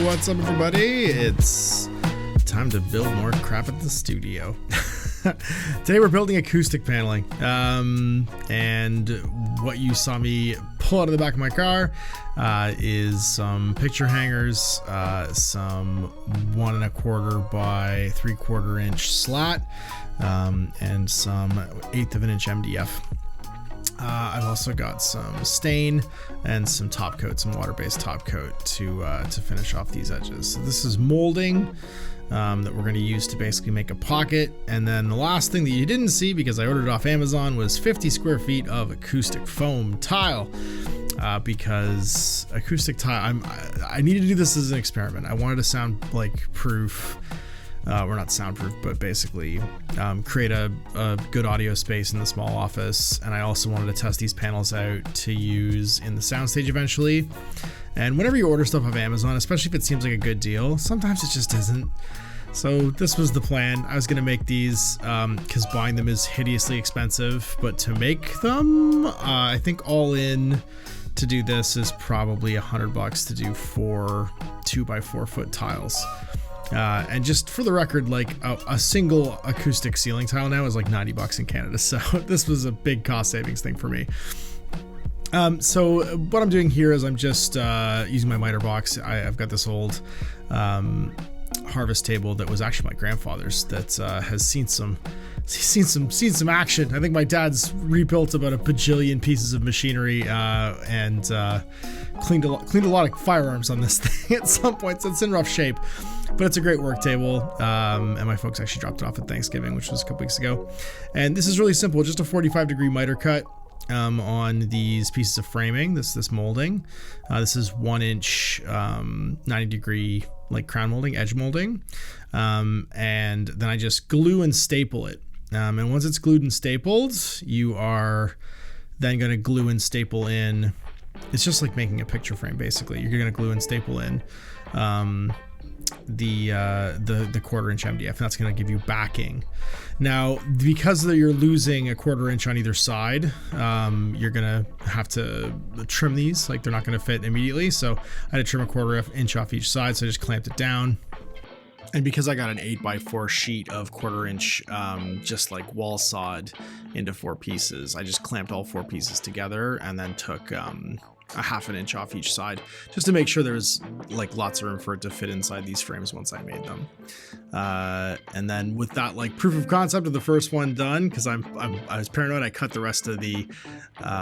What's up, everybody? It's time to build more crap at the studio. Today we're building acoustic paneling, and what you saw me pull out of the back of my car is some picture hangers, some 1 1/4 by 3/4 inch slat, and some 1/8 of an inch MDF. I've also got some stain and some top coat, some water-based top coat to finish off these edges. So this is molding that we're going to use to basically make a pocket. And then the last thing that you didn't see, because I ordered it off Amazon, was 50 square feet of acoustic foam tile. Because acoustic tile, I needed to do this as an experiment. I wanted to sound like proof. We're not soundproof, but basically create a good audio space in the small office. And I also wanted to test these panels out to use in the soundstage eventually. And whenever you order stuff off Amazon, especially if it seems like a good deal, sometimes it just isn't. So this was the plan. I was going to make these because buying them is hideously expensive, but to make them, I think all in to do this is probably $100 to do 4 2x4 foot tiles. And just for the record, like a single acoustic ceiling tile now is like $90 in Canada. So this was a big cost savings thing for me. So what I'm doing here is I'm just using my miter box. I've got this old harvest table that was actually my grandfather's that has seen some action. I think my dad's rebuilt about a bajillion pieces of machinery and cleaned a lot of firearms on this thing at some point, so it's in rough shape. But it's a great work table, and my folks actually dropped it off at Thanksgiving, which was a couple weeks ago. And this is really simple, just a 45-degree miter cut on these pieces of framing, this molding. This is 1 inch 90-degree like crown molding, edge molding, and then I just glue and staple it. And once it's glued and stapled, you are then going to glue and staple in. It's just like making a picture frame, basically. You're going to glue and staple in the 1/4 inch MDF, and that's going to give you backing. Now, because you're losing a 1/4 inch on either side, you're going to have to trim these. Like, they're not going to fit immediately, so I had to trim a 1/4 inch off each side, so I just clamped it down. And because I got an 8x4 sheet of 1/4 inch, just like wall sawed into 4 pieces, I just clamped all 4 pieces together and then took a 1/2 inch off each side, just to make sure there was like lots of room for it to fit inside these frames once I made them. And then with that like proof of concept of the first one done, because I was paranoid, I cut the rest of the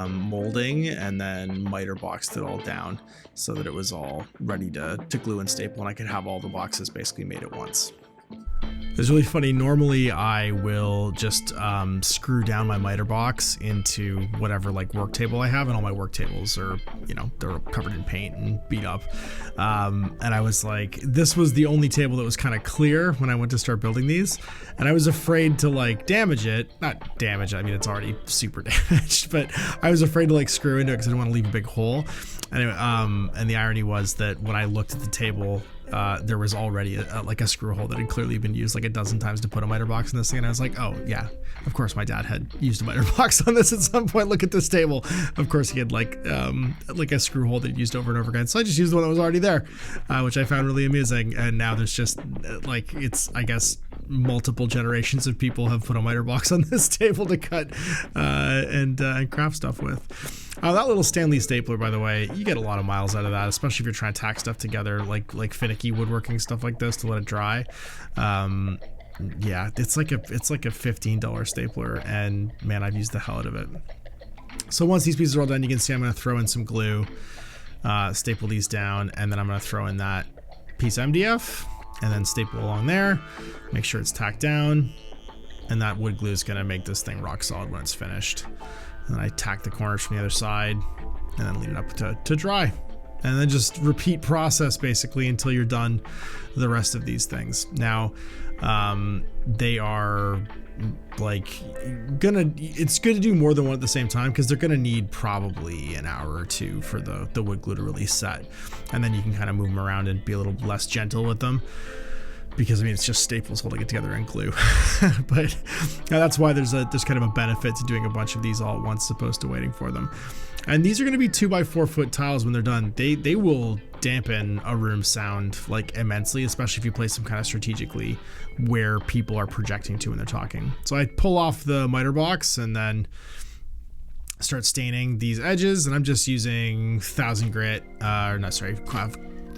molding and then miter boxed it all down so that it was all ready to glue and staple, and I could have all the boxes basically made at once. It's really funny. Normally I will just screw down my miter box into whatever like work table I have, and all my work tables are, you know, they're covered in paint and beat up. And I was like, this was the only table that was kind of clear when I went to start building these, and I was afraid to like damage it. Not damage, I mean it's already super damaged, but I was afraid to like screw into it because I didn't want to leave a big hole. Anyway, and the irony was that when I looked at the table, there was already like a screw hole that had clearly been used like a dozen times to put a miter box in this thing, and I was like, oh yeah, of course my dad had used a miter box on this at some point. Look at this table. Of course he had like a screw hole that he used over and over again, so I just used the one that was already there, which I found really amusing. And now there's just like, it's, I guess, multiple generations of people have put a miter box on this table to cut and craft stuff with. That little Stanley stapler, by the way, you get a lot of miles out of that, especially if you're trying to tack stuff together, like finicky woodworking stuff like this, to let it dry. Yeah, it's like a $15 stapler, and man, I've used the hell out of it. So once these pieces are all done, you can see I'm going to throw in some glue, staple these down, and then I'm going to throw in that piece of MDF, and then staple along there, make sure it's tacked down, and that wood glue is going to make this thing rock solid when it's finished. And then I tack the corners from the other side, and then leave it up to dry. And then just repeat process basically until you're done the rest of these things. Now, they are like it's good to do more than one at the same time, because they're gonna need probably an hour or two for the wood glue to really set, and then you can kind of move them around and be a little less gentle with them. because I mean, it's just staples holding it together and glue. But that's why there's kind of a benefit to doing a bunch of these all at once, opposed to waiting for them. And these are going to be 2x4 foot tiles when they're done. They will dampen a room sound like immensely, especially if you place them kind of strategically where people are projecting to when they're talking. So I pull off the miter box and then start staining these edges, and I'm just using 1000 grit,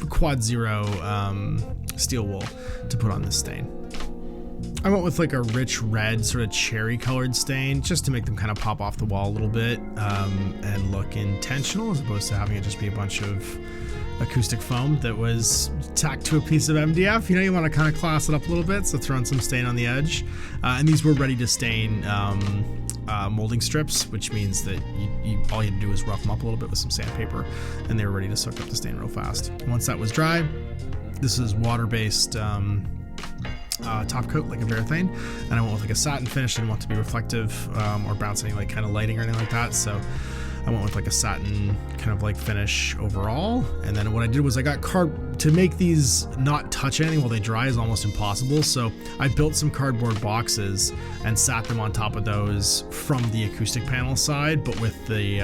quad zero steel wool to put on this stain. I went with like a rich red, sort of cherry colored stain, just to make them kind of pop off the wall a little bit and look intentional, as opposed to having it just be a bunch of acoustic foam that was tacked to a piece of MDF. You know, you want to kind of class it up a little bit, so throwing some stain on the edge. And these were ready to stain molding strips, which means that all you had to do is rough them up a little bit with some sandpaper, and they were ready to soak up the stain real fast. Once that was dry, this is water-based top coat, like a varathane, and I went with like a satin finish. I didn't want it to be reflective or bounce any like kind of lighting or anything like that, so I went with like a satin kind of like finish overall. And then what I did was I got to make these not touch anything while they dry is almost impossible, so I built some cardboard boxes and sat them on top of those from the acoustic panel side, but with the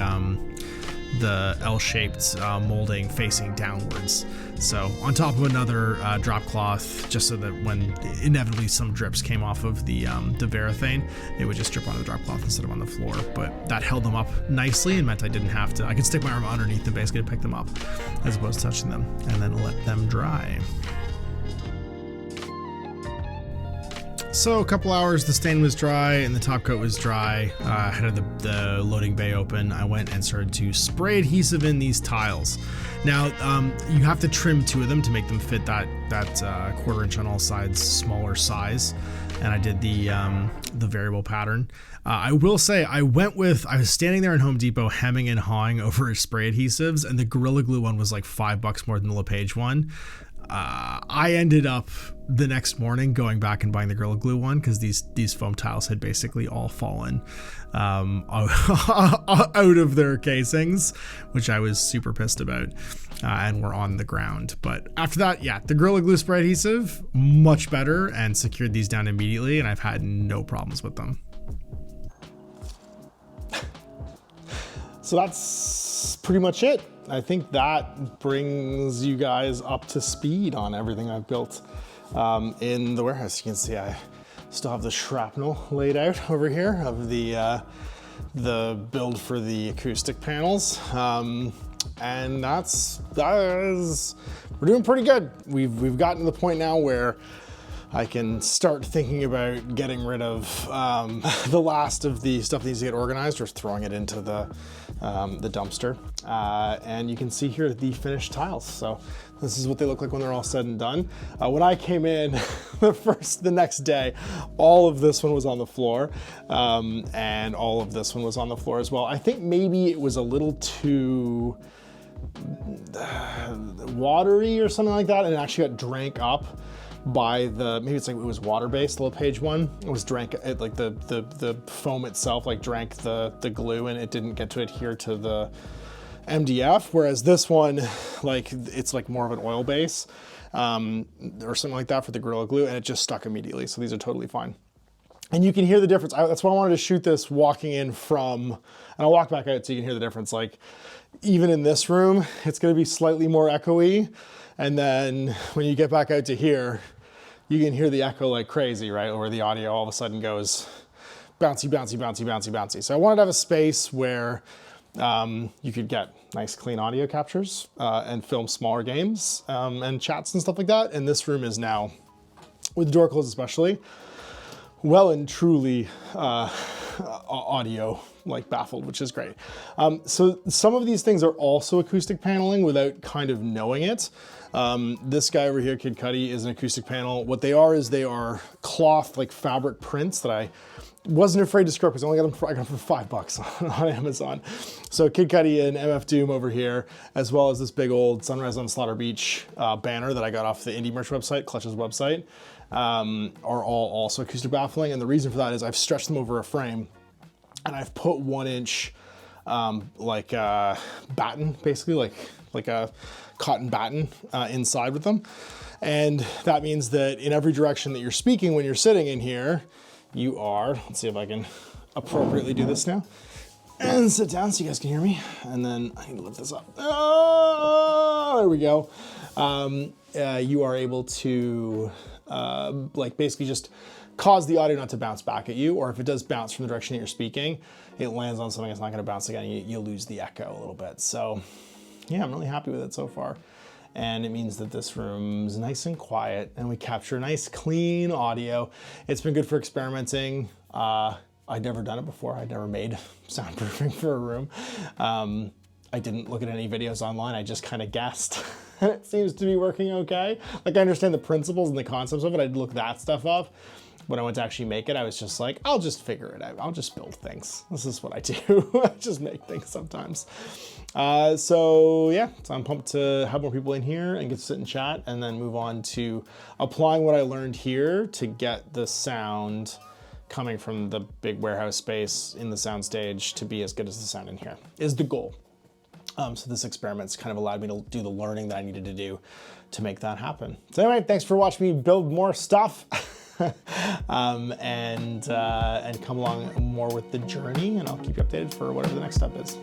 L-shaped molding facing downwards. So on top of another drop cloth, just so that when inevitably some drips came off of the varathane, it would just drip onto the drop cloth instead of on the floor. But that held them up nicely and meant I didn't have to, I could stick my arm underneath them basically to pick them up, as opposed to touching them, and then let them dry. So a couple hours, the stain was dry and the top coat was dry. I had the loading bay open. I went and started to spray adhesive in these tiles. Now you have to trim 2 of them to make them fit that 1/4 inch on all sides smaller size. And I did the variable pattern. I will say I was standing there in Home Depot hemming and hawing over spray adhesives, and the Gorrilla Glue one was like $5 more than the LEPAGE one. I ended up the next morning going back and buying the Gorrilla Glue one, because these foam tiles had basically all fallen out of their casings, which I was super pissed about, and were on the ground. But after that, yeah, the Gorrilla Glue spray adhesive, much better, and secured these down immediately, and I've had no problems with them. So that's pretty much it. I think that brings you guys up to speed on everything I've built in the warehouse. You can see I still have the shrapnel laid out over here of the build for the acoustic panels. And we're doing pretty good. We've gotten to the point now where I can start thinking about getting rid of the last of the stuff that needs to get organized, or throwing it into the dumpster. And you can see here the finished tiles. So this is what they look like when they're all said and done. When I came in the next day, all of this one was on the floor, and all of this one was on the floor as well. I think maybe it was a little too watery or something like that, and it actually got drank up by maybe it's like it was water-based, the LEPAGE one. It was like the foam itself like drank the glue, and it didn't get to adhere to the MDF, whereas this one, like, it's like more of an oil base or something like that for the Gorrilla Glue, and it just stuck immediately. So these are totally fine. And you can hear the difference. That's why I wanted to shoot this walking in from, and I'll walk back out so you can hear the difference. Like, even in this room, it's going to be slightly more echoey. And then when you get back out to here, you can hear the echo like crazy, right? Where the audio all of a sudden goes bouncy, bouncy, bouncy, bouncy, bouncy. So I wanted to have a space where you could get nice clean audio captures and film smaller games and chats and stuff like that. And this room is now, with the door closed especially, well and truly audio like baffled, which is great. So some of these things are also acoustic paneling without kind of knowing it. This guy over here, Kid Cudi, is an acoustic panel. What they are is they are cloth, like fabric prints that I wasn't afraid to screw up because I only got them for $5 on Amazon. So Kid Cudi and MF Doom over here, as well as this big old Sunrise on Slaughter Beach banner that I got off the indie merch website, Clutch's website, are all also acoustic baffling. And the reason for that is I've stretched them over a frame, and I've put 1 inch batten, basically like like a cotton batten inside with them. And that means that in every direction that you're speaking when you're sitting in here, you are, let's see if I can appropriately do this now. And sit down so you guys can hear me. And then I need to lift this up. Oh, there we go. You are able to like basically just cause the audio not to bounce back at you, or if it does bounce from the direction that you're speaking, it lands on something, it's not gonna bounce again, you lose the echo a little bit. So yeah, I'm really happy with it so far. And it means that this room's nice and quiet and we capture nice, clean audio. It's been good for experimenting. I'd never done it before. I'd never made soundproofing for a room. I didn't look at any videos online. I just kind of guessed. And it seems to be working okay. Like I understand the principles and the concepts of it. I'd look that stuff up. When I went to actually make it, I was just like, I'll just figure it out. I'll just build things. This is what I do. I just make things sometimes. So yeah, so I'm pumped to have more people in here and get to sit and chat and then move on to applying what I learned here to get the sound coming from the big warehouse space in the soundstage to be as good as the sound in here is the goal. So this experiment's kind of allowed me to do the learning that I needed to do to make that happen. So anyway, thanks for watching me build more stuff. And come along more with the journey, and I'll keep you updated for whatever the next step is.